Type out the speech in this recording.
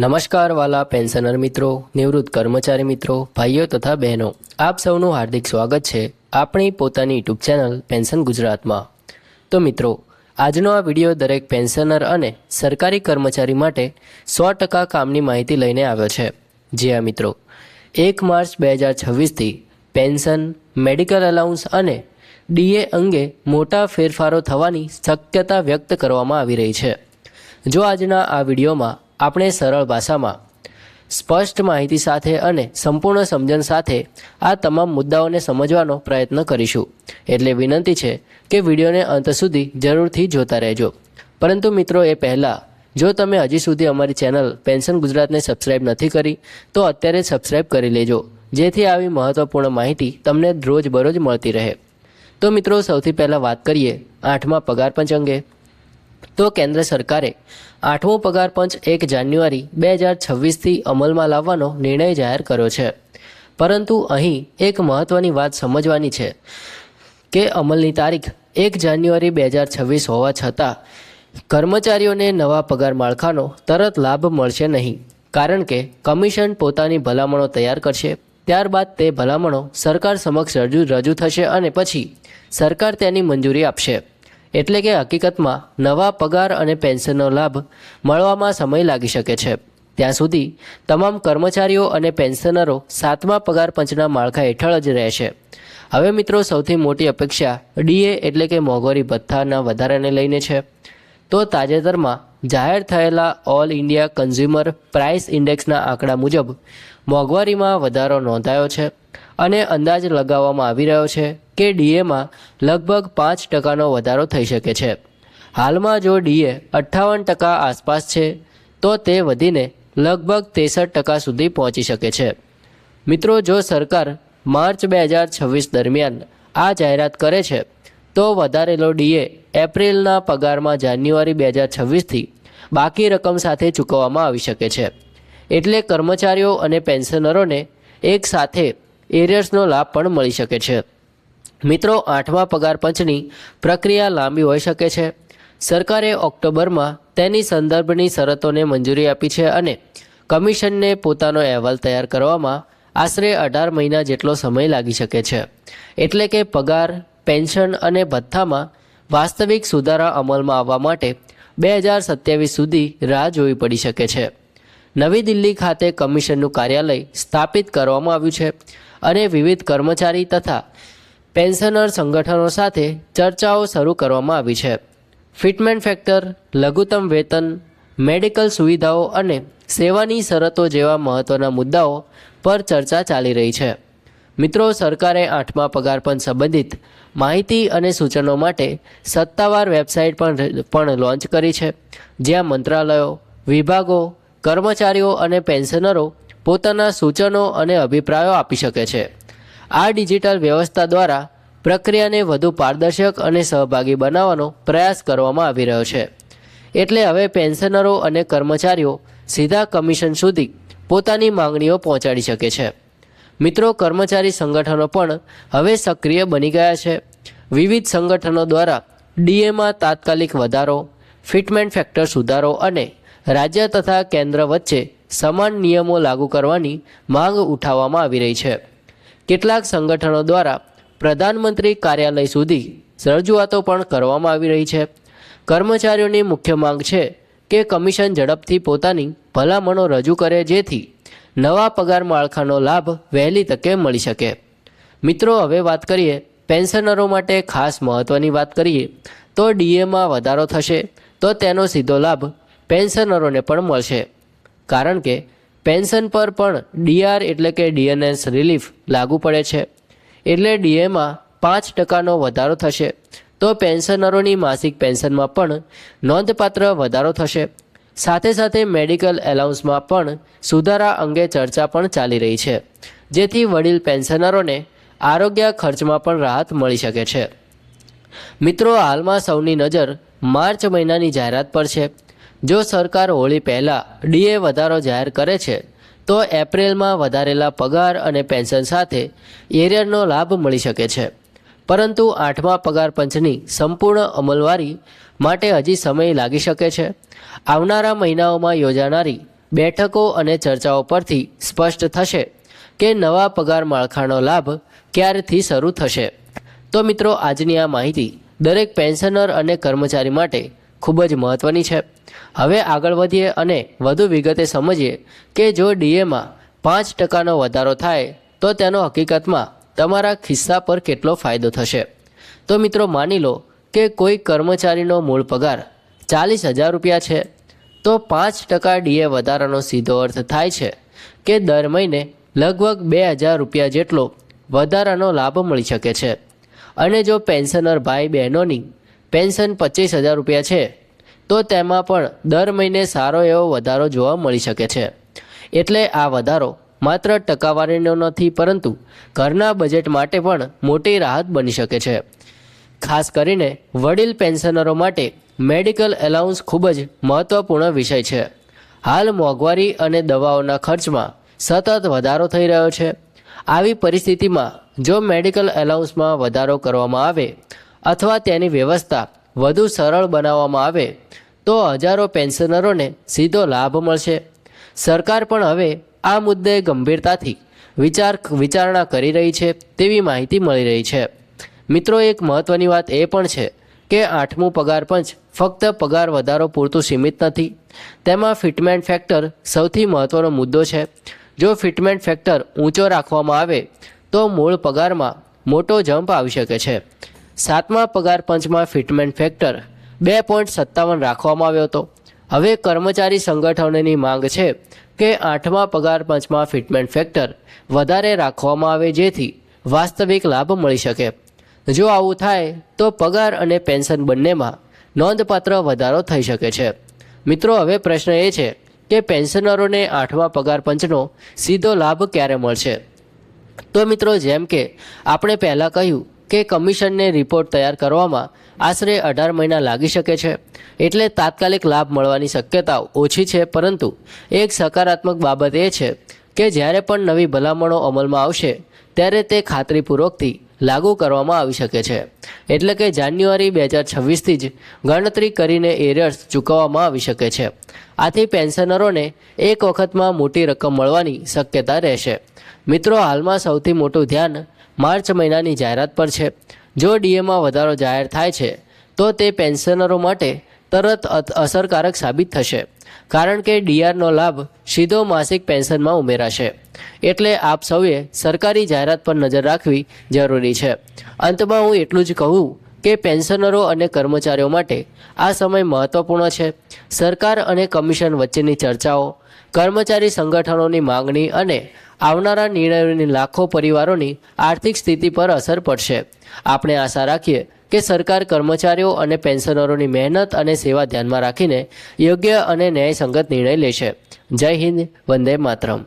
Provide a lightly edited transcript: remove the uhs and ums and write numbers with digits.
નમસ્કાર વાલા પેન્શનર મિત્રો, નિવૃત્ત કર્મચારી મિત્રો, ભાઈઓ તથા બહેનો, આપ સૌનું હાર્દિક સ્વાગત છે આપણી પોતાની યુટ્યુબ ચેનલ પેન્શન ગુજરાતમાં। તો મિત્રો, આજનો આ વિડીયો દરેક પેન્શનર અને સરકારી કર્મચારી માટે 100% કામની માહિતી લઈને આવ્યો છે। જી હા મિત્રો, 1 માર્ચ 2026થી પેન્શન, મેડિકલ અલાઉન્સ અને ડીએ અંગે મોટા ફેરફારો થવાની શક્યતા વ્યક્ત કરવામાં આવી રહી છે। જો આજના આ વિડીયોમાં આપણે સરળ ભાષામાં સ્પષ્ટ માહિતી સાથે અને સંપૂર્ણ સમજણ સાથે આ તમામ મુદ્દાઓને સમજવાનો પ્રયત્ન કરીશું, એટલે વિનંતી છે કે વિડીયોને અંત સુધી જરૂરથી જોતા રહેજો। પરંતુ મિત્રો, એ પહેલાં જો તમે હજી સુધી અમારી ચેનલ પેન્શન ગુજરાતને સબસ્ક્રાઈબ નથી કરી તો અત્યારે સબસ્ક્રાઈબ કરી લેજો, જેથી આવી મહત્ત્વપૂર્ણ માહિતી તમને રોજબરોજ મળતી રહે। તો મિત્રો, સૌથી પહેલાં વાત કરીએ 8મા પગાર પંચ અંગે। તો કેન્દ્ર સરકારે 8મો પગાર પંચ 1 જાન્યુઆરી 2026થી અમલમાં લાવવાનો નિર્ણય જાહેર કર્યો છે। પરંતુ અહીં એક મહત્ત્વની વાત સમજવાની છે કે અમલની તારીખ 1 જાન્યુઆરી 2026 હોવા છતાં કર્મચારીઓને નવા પગાર માળખાનો તરત લાભ મળશે નહીં, કારણ કે કમિશન પોતાની ભલામણો તૈયાર કરશે, ત્યારબાદ તે ભલામણો સરકાર સમક્ષ રજૂ થશે અને પછી સરકાર તેની મંજૂરી આપશે। એટલે કે હકીકતમાં નવા પગાર અને પેન્શનનો લાભ મળવામાં સમય લાગી શકે છે। ત્યાં સુધી તમામ કર્મચારીઓ અને પેન્શનરો 7મા પગાર પંચના માળખા હેઠળ જ રહેશે। હવે મિત્રો, સૌથી મોટી અપેક્ષા ડીએ એટલે કે મોંઘવારી ભથ્થાના વધારાને લઈને છે। તો તાજેતરમાં જાહેર થયેલા ઓલ ઇન્ડિયા કન્ઝ્યુમર પ્રાઇસ ઇન્ડેક્સના આંકડા મુજબ મોંઘવારીમાં વધારો નોંધાયો છે અને અંદાજ લગાવવામાં આવી રહ્યો છે કે ડીએમાં લગભગ 5%નો વધારો થઈ શકે છે। હાલમાં જો ડીએ 58% આસપાસ છે તો તે વધીને લગભગ 63% સુધી પહોંચી શકે છે। મિત્રો, જો સરકાર માર્ચ 2026 દરમિયાન આ જાહેરાત કરે છે તો વધારેલો ડીએ એપ્રિલના પગારમાં જાન્યુઆરી 2026થી બાકી રકમ સાથે ચૂકવવામાં આવી શકે છે। એટલે કર્મચારીઓ અને પેન્શનરોને એક સાથે એરિયર્સનો લાભ પણ મળી શકે છે। મિત્રો, 8મા પગાર પંચની પ્રક્રિયા લાંબી હોઈ શકે છે। સરકારે ઓક્ટોબરમાં તેની સંદર્ભની શરતોને મંજૂરી આપી છે અને કમિશનને પોતાનો અહેવાલ તૈયાર કરવામાં આશરે 18 મહિના જેટલો સમય લાગી શકે છે। એટલે કે પગાર, પેન્શન અને ભથ્થામાં વાસ્તવિક સુધારા અમલમાં આવવા માટે 2027 સુધી રાહ જોવી પડી શકે છે। નવી દિલ્હી ખાતે કમિશનનું કાર્યાલય સ્થાપિત કરવામાં આવ્યું છે અને વિવિધ કર્મચારી તથા પેન્શનર સંગઠનો સાથે ચર્ચાઓ શરૂ કરવામાં આવી છે। ફિટમેન્ટ ફેક્ટર, લઘુત્તમ વેતન, મેડિકલ સુવિધાઓ અને સેવાની શરતો જેવા મહત્ત્વના મુદ્દાઓ પર ચર્ચા ચાલી રહી છે। મિત્રો, સરકારે 8મા પગાર પંચ સંબંધિત માહિતી અને સૂચનો માટે સત્તાવાર વેબસાઇટ પણ લોન્ચ કરી છે, જ્યાં મંત્રાલયો, વિભાગો, કર્મચારીઓ અને પેન્શનરો પોતાના સૂચનો અને અભિપ્રાયો આપી શકે છે। આ ડિજિટલ વ્યવસ્થા દ્વારા પ્રક્રિયાને વધુ પારદર્શક અને સહભાગી બનાવવાનો પ્રયાસ કરવામાં આવી રહ્યો છે। એટલે હવે પેન્શનરો અને કર્મચારીઓ સીધા કમિશન સુધી પોતાની માંગણીઓ પહોંચાડી શકે છે। મિત્રો, કર્મચારી સંગઠનો પણ હવે સક્રિય બની ગયા છે। વિવિધ સંગઠનો દ્વારા ડીએમાં તાત્કાલિક વધારો, ફિટમેન્ટ ફેક્ટર સુધારો અને રાજ્ય તથા કેન્દ્ર વચ્ચે સમાન નિયમો લાગુ કરવાની માંગ ઉઠાવવામાં આવી રહી છે। કેટલાક સંગઠનો દ્વારા પ્રધાનમંત્રી કાર્યાલય સુધી રજૂઆતો પણ કરવામાં આવી રહી છે। કર્મચારીઓની મુખ્ય માંગ છે કે કમિશન ઝડપથી પોતાની ભલામણો રજૂ કરે, જેથી નવા પગાર માળખાનો લાભ વહેલી તકે મળી શકે। મિત્રો, હવે વાત કરીએ પેન્શનરો માટે ખાસ મહત્ત્વની વાત કરીએ તો ડીએમાં વધારો થશે તો તેનો સીધો લાભ પેન્શનરોને પણ મળશે, કારણ કે પેન્શન પર પણ ડીઆર એટલે કે ડીએનએસ રિલીફ લાગુ પડે છે। એટલે ડીએમાં 5%નો વધારો થશે તો પેન્શનરોની માસિક પેન્શનમાં પણ નોંધપાત્ર વધારો થશે। સાથે સાથે મેડિકલ એલાઉન્સમાં પણ સુધારા અંગે ચર્ચા પણ ચાલી રહી છે, જેથી વડીલ પેન્શનરોને આરોગ્ય ખર્ચમાં પણ રાહત મળી શકે છે। મિત્રો, હાલમાં સૌની નજર માર્ચ મહિનાની જાહેરાત પર છે। જો સરકાર હોળી પહેલાં ડીએ વધારો જાહેર કરે છે તો એપ્રિલમાં વધારેલા પગાર અને પેન્શન સાથે એરિયરનો લાભ મળી શકે છે। પરંતુ 8મા પગાર પંચની સંપૂર્ણ અમલવારી માટે હજી સમય લાગી શકે છે। આવનારા મહિનાઓમાં યોજાનારી બેઠકો અને ચર્ચાઓ પરથી સ્પષ્ટ થશે કે નવા પગાર માળખાનો લાભ ક્યારથી શરૂ થશે. તો મિત્રો, આજની આ માહિતી દરેક પેન્શનર અને કર્મચારી માટે ખૂબ જ મહત્ત્વની છે. હવે આગળ વધીએ અને વધુ વિગતે સમજીએ કે જો ડીએમાં 5% વધારો થાય તો તેનો હકીકતમાં તમારા ખિસ્સા પર કેટલો ફાયદો થશે. તો મિત્રો, માની લો કે કોઈ કર્મચારીનો મૂળ પગાર 40,000 રૂપિયા છે, તો 5% ડીએ વધારાનો સીધો અર્થ થાય છે કે દર મહિને લગભગ 2,000 રૂપિયા જેટલો વધારાનો લાભ મળી શકે છે. અને જો પેન્શનર ભાઈ બહેનોની પેન્શન 25,000 રૂપિયા છે, તો તેમાં પણ દર મહિને સારો એવો વધારો જોવા મળી શકે છે. એટલે આ વધારો માત્ર ટકાવારીનો નથી, પરંતુ ઘરના બજેટ માટે પણ મોટી રાહત બની શકે છે. ખાસ કરીને વડીલ પેન્શનરો માટે મેડિકલ એલાઉન્સ ખૂબ જ મહત્ત્વપૂર્ણ વિષય છે. હાલ મોંઘવારી અને દવાઓના ખર્ચમાં સતત વધારો થઈ રહ્યો છે. આવી પરિસ્થિતિમાં જો મેડિકલ એલાઉન્સમાં વધારો કરવામાં આવે અથવા તેની વ્યવસ્થા વધુ સરળ બનાવવામાં આવે તો હજારો પેન્શનરોને સીધો લાભ મળશે. સરકાર પણ હવે આ મુદ્દે ગંભીરતાથી વિચારણા કરી રહી છે તેવી માહિતી મળી રહી છે. મિત્રો, એક મહત્ત્વની વાત એ પણ છે કે 8મું પગાર પંચ ફક્ત પગાર વધારો પૂરતું સીમિત નથી. તેમાં ફિટમેન્ટ ફેક્ટર સૌથી મહત્ત્વનો મુદ્દો છે. જો ફિટમેન્ટ ફેક્ટર ઊંચો રાખવામાં આવે તો મૂળ પગારમાં મોટો જમ્પ આવી શકે છે. 7મા પગાર પંચમાં ફિટમેન્ટ ફેક્ટર 2.57 રાખવામાં આવ્યો હતો. હવે કર્મચારી સંગઠનોની માંગ છે કે 8મા પગાર પંચમાં ફિટમેન્ટ ફેક્ટર વધારે રાખવામાં આવે જેથી વાસ્તવિક લાભ મળી શકે. જો આવું થાય તો પગાર અને પેન્શન બંનેમાં નોંધપાત્ર વધારો થઈ શકે છે. મિત્રો, હવે પ્રશ્ન એ છે કે પેન્શનરોને 8મા પગાર પંચનો સીધો લાભ ક્યારે મળશે. તો મિત્રો, જેમ કે આપણે પહેલાં કહ્યું કે કમિશનને રિપોર્ટ તૈયાર કરવામાં આશરે 18 મહિના લાગી શકે છે. એટલે તાત્કાલિક લાભ મળવાની શક્યતા ઓછી છે, પરંતુ એક સકારાત્મક બાબત એ છે કે જ્યારે પણ નવી ભલામણો અમલમાં આવશે ત્યારે તે ખાતરીપૂર્વકથી લાગુ કરવામાં આવી શકે છે. એટલે કે જાન્યુઆરી 2026થી જ ગણતરી કરીને એરિયર્સ ચૂકવવામાં આવી શકે છે. આથી પેન્શનરોને એક વખતમાં મોટી રકમ મળવાની શક્યતા રહેશે. મિત્રો, હાલમાં સૌથી મોટું ધ્યાન માર્ચ મહિનાની જાહેરાત પર છે. જો ડીએમાં વધારો જાહેર થાય છે તો તે પેન્શનરો માટે તરત અસરકારક સાબિત થશે, કારણ કે ડીઆરનો લાભ સીધો માસિક પેન્શનમાં ઉમેરાશે. એટલે આપ સૌએ સરકારી જાહેરાત પર નજર રાખવી જરૂરી છે. અંતમાં હું એટલું જ કહું કે પેન્શનરો અને કર્મચારીઓ માટે આ સમય મહત્ત્વપૂર્ણ છે. સરકાર અને કમિશન વચ્ચેની ચર્ચાઓ, કર્મચારી સંગઠનોની માંગણી અને આવનારા નિર્ણયોની લાખો પરિવારોની આર્થિક સ્થિતિ પર અસર પડશે. આપણે આશા રાખીએ કે સરકાર કર્મચારીઓ અને પેન્શનરોની મહેનત અને સેવા ધ્યાનમાં રાખીને યોગ્ય અને ન્યાયસંગત નિર્ણય લેશે. જય હિન્દ, વંદે માતરમ.